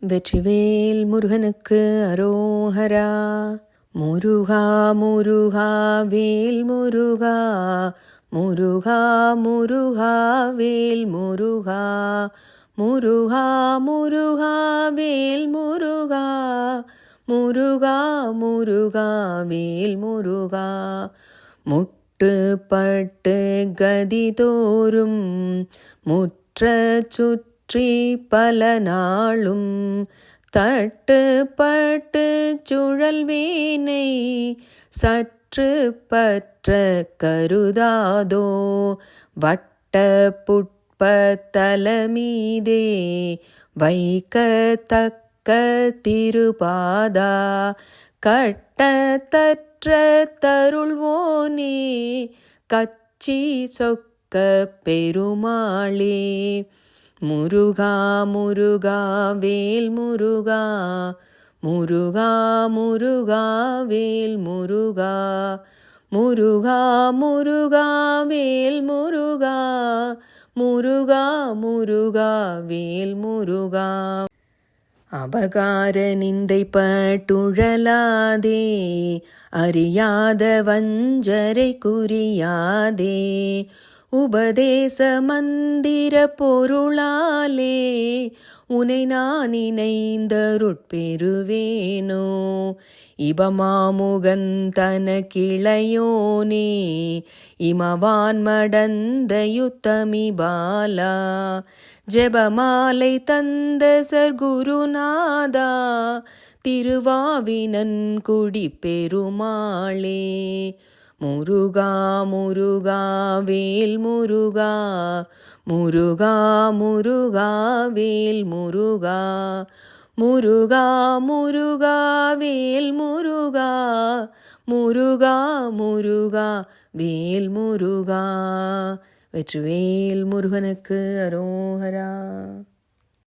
வெற்றிவேல் முருகனுக்கு அரோஹரா. முருகா முருகா வேல் முருகா, முருகா முருகா வேல் முருகா, முருகா முருகா வேல் முருகா, முருகா முருகா வேல் முருகா. முட்டுப்பட்டு கதி தோறும் முற்ற சுற்றி பல நாளும் தட்டுப்பட்டு சுழல்வேனை சற்று பற்ற கருதாதோ. வட்ட புட்பத்தலமீதே வைக்கத்தக்க திருபாதா, கட்டத்தற்ற தருள்வோனே கச்சி சொக்க பெருமாளே. முருகா முருகா வேல் முருகா, முருகா முருகா வேல் முருகா, முருகா முருகா வேல் முருகா, முருகா முருகா வேல் முருகா. அபகார நிந்தை பட்டுழலாதே, அறியாத வஞ்சரை குறியாதே. உபதேச மந்திர பொருளாலே உனை நான் இணைந்தருட்பெறுவேனோ. இபமாமுகன் தனக்கிளையோனே இமவான் மடந்த யுத்தமி பாலா. ஜெபமாலை தந்த சர்க்குருநாதா, திருவாவினன் குடி பெருமாளே. முருகா முருகா வேல் முருகா, முருகா முருகா வேல் முருகா, முருகா முருகா வேல் முருகா, முருகா முருகா வேல் முருகா. வெற்றிவேல் முருகனுக்கு அரோஹரா.